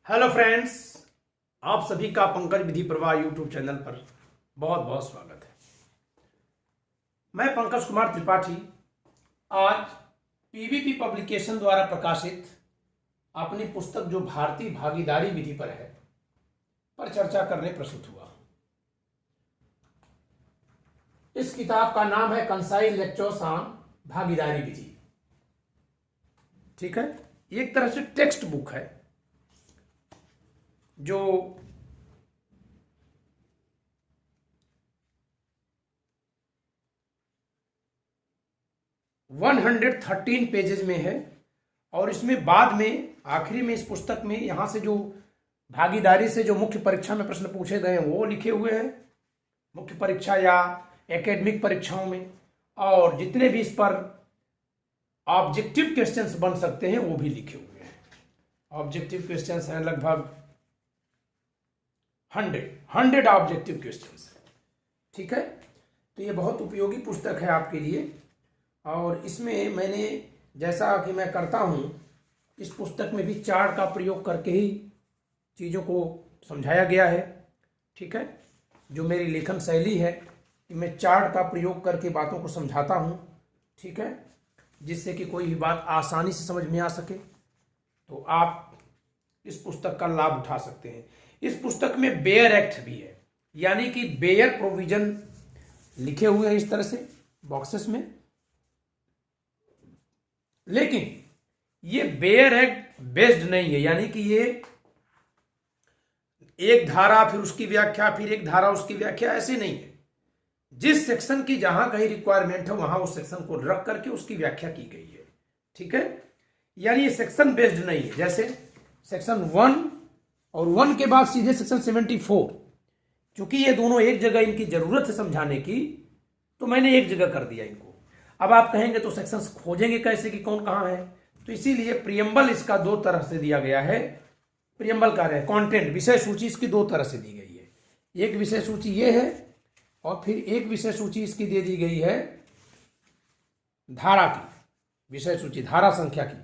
Hello friends, आप सभी का पंकज विधि प्रवाह यूट्यूब चैनल पर बहुत बहुत स्वागत है। मैं पंकज कुमार त्रिपाठी आज पीवीपी पब्लिकेशन द्वारा प्रकाशित अपनी पुस्तक जो भारतीय भागीदारी विधि पर चर्चा करने प्रस्तुत हुआ। इस किताब का नाम है कंसाइज लेक्चर्स ऑन भागीदारी विधि। ठीक है, एक तरह से टेक्स्ट बुक है जो वन 113 पेजेस में है और इसमें बाद में आखिरी में इस पुस्तक में यहां से जो भागीदारी से जो मुख्य परीक्षा में प्रश्न पूछे गए हैं वो लिखे हुए हैं, मुख्य परीक्षा या एकेडमिक परीक्षाओं में, और जितने भी इस पर ऑब्जेक्टिव क्वेश्चंस बन सकते हैं वो भी लिखे हुए हैं। ऑब्जेक्टिव क्वेश्चंस हैं लगभग 100 ऑब्जेक्टिव क्वेश्चंस है। ठीक है, तो ये बहुत उपयोगी पुस्तक है आपके लिए। और इसमें मैंने जैसा कि मैं करता हूँ, इस पुस्तक में भी चार्ट का प्रयोग करके ही चीज़ों को समझाया गया है। ठीक है, जो मेरी लेखन शैली है कि मैं चार्ट का प्रयोग करके बातों को समझाता हूँ। ठीक है, जिससे कि कोई भी बात आसानी से समझ में आ सके, तो आप इस पुस्तक का लाभ उठा सकते हैं। इस पुस्तक में बेयर एक्ट भी है, यानी कि बेयर प्रोविजन लिखे हुए हैं इस तरह से बॉक्सेस में। लेकिन ये बेयर एक्ट बेस्ड नहीं है, यानी कि ये एक धारा फिर उसकी व्याख्या फिर एक धारा उसकी व्याख्या, ऐसे नहीं है। जिस सेक्शन की जहां कहीं रिक्वायरमेंट है वहां उस सेक्शन को रख करके उसकी व्याख्या की गई है। ठीक है, यानी ये सेक्शन बेस्ड नहीं है। जैसे सेक्शन 1 और 1 के बाद सीधे सेक्शन 74, क्योंकि ये दोनों एक जगह इनकी जरूरत है समझाने की, तो मैंने एक जगह कर दिया इनको। अब आप कहेंगे तो सेक्शंस खोजेंगे कैसे कि कौन कहां है, तो इसीलिए प्रियम्बल इसका दो तरह से दिया गया है। प्रियम्बल का है कंटेंट, विषय सूची इसकी दो तरह से दी गई है। एक विषय सूची ये है और फिर एक विषय सूची इसकी दे दी गई है धारा की, विषय सूची धारा संख्या की,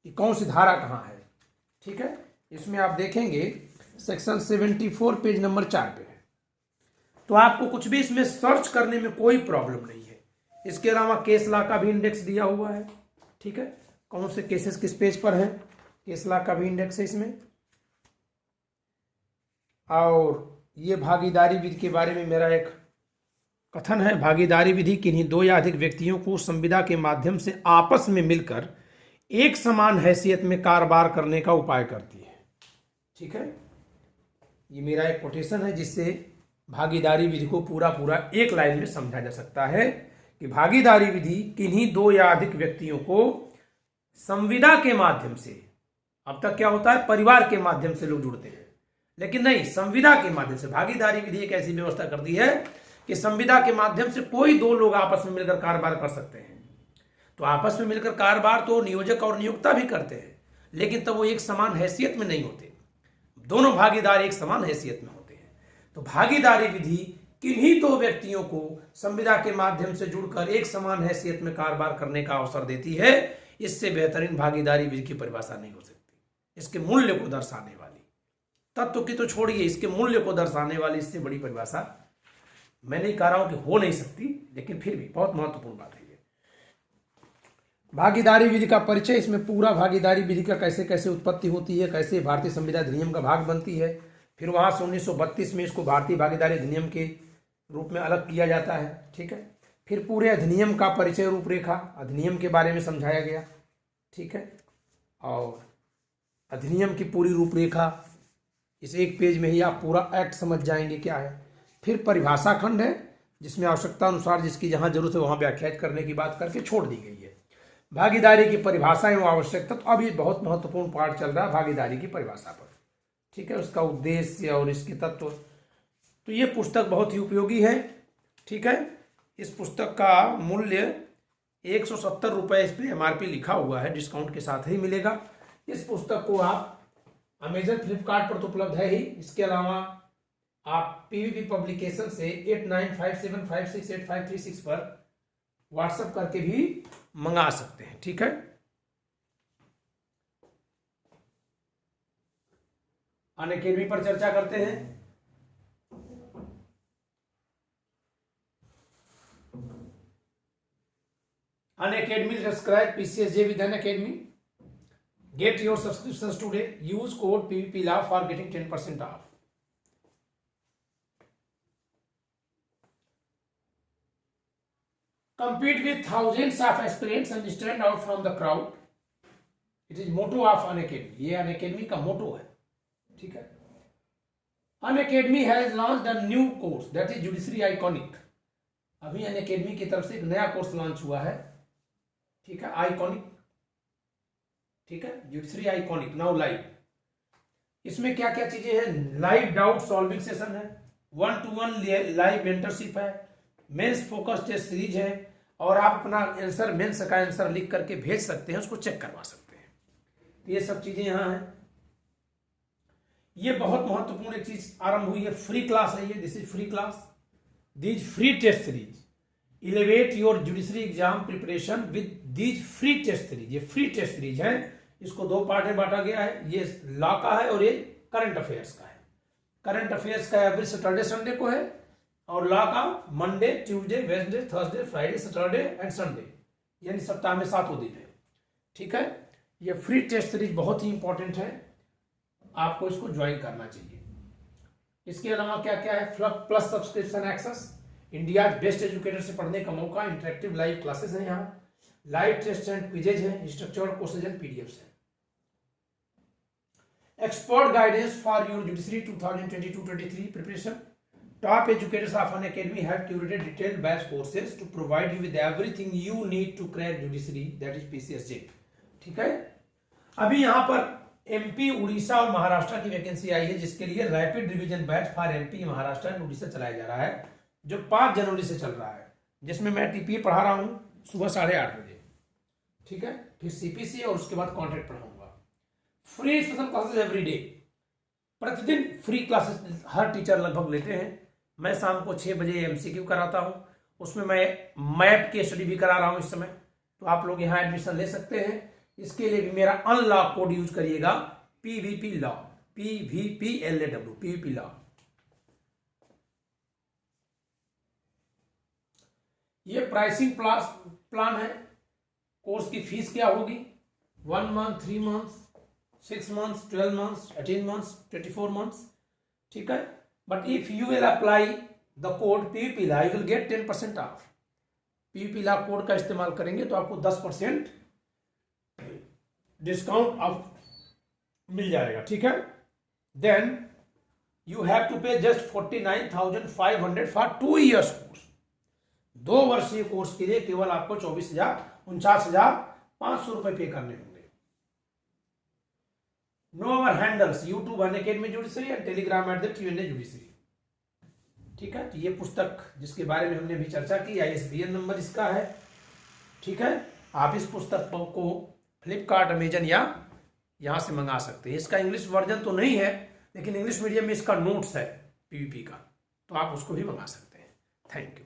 कि कौन सी धारा कहां है। ठीक है, इसमें आप देखेंगे सेक्शन 74 पेज नंबर 4 पे है। तो आपको कुछ भी इसमें सर्च करने में कोई प्रॉब्लम नहीं है। इसके अलावा केस लॉ का भी इंडेक्स दिया हुआ है। ठीक है, कौन से केसेस किस पेज पर हैं, केस लॉ का भी इंडेक्स है इसमें। और ये भागीदारी विधि के बारे में मेरा एक कथन है। भागीदारी विधि किन्हीं दो या अधिक व्यक्तियों को संविदा के माध्यम से आपस में मिलकर एक समान हैसियत में कारोबार करने का उपाय करती है। ठीक है, ये मेरा एक कोटेशन है जिससे भागीदारी विधि को पूरा एक लाइन में समझा जा सकता है कि भागीदारी विधि किन्हीं दो या अधिक व्यक्तियों को संविदा के माध्यम से, अब तक क्या होता है परिवार के माध्यम से लोग जुड़ते हैं, लेकिन नहीं, संविदा के माध्यम से भागीदारी विधि एक ऐसी व्यवस्था कर दी है कि संविदा के माध्यम से कोई दो लोग आपस में मिलकर कारोबार कर सकते हैं। तो आपस में मिलकर कारोबार तो नियोजक और नियोक्ता भी करते हैं, लेकिन तब वो एक समान हैसियत में नहीं होते। दोनों भागीदार एक समान हैसियत में होते हैं। तो भागीदारी विधि किन्हीं दो व्यक्तियों को संविदा के माध्यम से जुड़कर एक समान हैसियत में कारोबार करने का अवसर देती है। इससे बेहतरीन भागीदारी विधि की परिभाषा नहीं हो सकती। इसके मूल्य को दर्शाने वाली, तत्व की तो छोड़िए, इसके मूल्य को दर्शाने वाली इससे बड़ी परिभाषा मैं नहीं कह रहा हूं कि हो नहीं सकती, लेकिन फिर भी बहुत महत्वपूर्ण बात है। भागीदारी विधि का परिचय, इसमें पूरा भागीदारी विधि का कैसे कैसे उत्पत्ति होती है, कैसे भारतीय संविदा अधिनियम का भाग बनती है, फिर वहां से 1932 में इसको भारतीय भागीदारी अधिनियम के रूप में अलग किया जाता है। ठीक है, फिर पूरे अधिनियम का परिचय, रूपरेखा, अधिनियम के बारे में समझाया गया। ठीक है, और अधिनियम की पूरी रूपरेखा इस एक पेज में ही आप पूरा एक्ट समझ जाएंगे क्या है। फिर परिभाषा खंड है जिसमें आवश्यकता अनुसार जिसकी जहां जरूरत है वहां व्याख्यात करने की बात करके छोड़ दी गई है। भागीदारी की परिभाषा एवं आवश्यकता, तो अब ये बहुत महत्वपूर्ण पार्ट चल रहा है भागीदारी की परिभाषा पर। ठीक है, उसका उद्देश्य और इसके तत्व। तो ये पुस्तक बहुत ही उपयोगी है। ठीक है, इस पुस्तक का मूल्य 170 रुपये इस पर MRP लिखा हुआ है, डिस्काउंट के साथ ही मिलेगा। इस पुस्तक को आप अमेजन फ्लिपकार्ट पर तो उपलब्ध है ही, इसके अलावा आप पीवीपी पब्लिकेशन से 8957568536 पर व्हाट्सएप करके भी मंगा सकते हैं। ठीक है, अनअकैडमी पर चर्चा करते हैं। Unacademy, subscribe PCSJ with Unacademy. Get your subscriptions today. Use code PVPLove for getting 10% off. Compete with thousands of aspirants and stand out from the crowd. It is motto of Unacademy. ये Unacademy का motto है, ठीक है। Unacademy has launched a new course that is Judiciary Iconic. अभी Unacademy की तरफ से एक नया कोर्स लॉन्च हुआ है, ठीक है, आइकॉनिक, ठीक है, जुडिशरी आइकॉनिक नाउ लाइव। इसमें क्या क्या चीजें हैं? लाइव डाउट सॉल्विंग सेशन है, 1-to-1 लाइव मेंटरशिप है, मेंस फोकस टेस्ट सीरीज है, और आप अपना आंसर मेंस का आंसर लिख करके भेज सकते हैं, उसको चेक करवा सकते हैं। तो ये सब चीजें यहाँ हैं। ये बहुत महत्वपूर्ण एक चीज आरंभ हुई है, फ्री क्लास है ये, this is free class, this free test series, elevate your judiciary exam preparation with these free test series. ये फ्री टेस्ट सीरीज है, इसको 2 पार्ट में बांटा गया है, ये लॉ का है और ये करंट अफेयर्स का है। करंट अफेयर्स का एवरी सैटरडे संडे को है, और लॉ का Monday, Tuesday, Wednesday, Thursday, Friday, Saturday and Sunday, यानी सप्ताह में 7 दिन है, ठीक है। ये फ्री टेस्ट सीरीज बहुत ही इंपॉर्टेंट है, आपको इसको ज्वाइन करना चाहिए। इसके अलावा क्या क्या है? Plus subscription access, India best educator से पढ़ने का मौका, इंटरेक्टिव लाइव क्लासेस हैं यहाँ, लाइव टेस्ट एंड क्विजेज हैं, स्ट्रक्चर्ड कोर्सेज एंड पीडीएफ्स हैं, expert guidance for your judiciary 2022-23 preparation. Top educators of Unacademy have curated detailed batch courses to provide you with everything you need to crack judiciary, that is PCSJ, ठीक है। अभी यहाँ पर MP, Orissa और महाराष्ट्र की vacancy आई है, जिसके लिए rapid revision batch for MP, Maharashtra and Orissa चलाया जा रहा है, जो 5 जनवरी से चल रहा है, जिसमें मैं टीपीए पढ़ा रहा हूँ सुबह 8:30 बजे, ठीक है, फिर सीपीसी और उसके बाद कॉन्ट्रैक्ट पढ़ाऊंगा। Free special classes every day, प्रतिदिन फ्री क्लासेस हर टीचर लगभग लेते हैं। मैं शाम को 6 बजे एमसीक्यू कराता हूं, उसमें मैं मैप की स्टडी भी करा रहा हूं इस समय, तो आप लोग यहां एडमिशन ले सकते हैं। इसके लिए भी मेरा अनलॉक कोड यूज करिएगा, PVP law, PVPLAW, PVP law. ये प्राइसिंग प्लान है। कोर्स की फीस क्या होगी? 1 month, 3 months, 6 months, 12 months, 18 months, 24 months, ठीक है। But if you will apply the code PVPLA, you will get 10% off. PVPLA code का इस्तेमाल करेंगे तो आपको 10% डिस्काउंट ऑफ मिल जाएगा, ठीक है। Then you have to pay just 49,500 for 2 years course. 2 वर्षीय कोर्स के लिए केवल आपको 49,500 रुपए पे करने होंगे। Know our handles, YouTube Unacademy judiciary and Telegram @QNA judiciary, ठीक है। तो ये पुस्तक जिसके बारे में हमने अभी चर्चा की, ISBN नंबर इसका है, ठीक है। आप इस पुस्तक को फ्लिपकार्ट, अमेजन या यहाँ से मंगा सकते हैं। इसका इंग्लिश वर्जन तो नहीं है, लेकिन इंग्लिश मीडियम में इसका नोट्स है पीवीपी का, तो आप उसको भी मंगा सकते हैं। Thank you.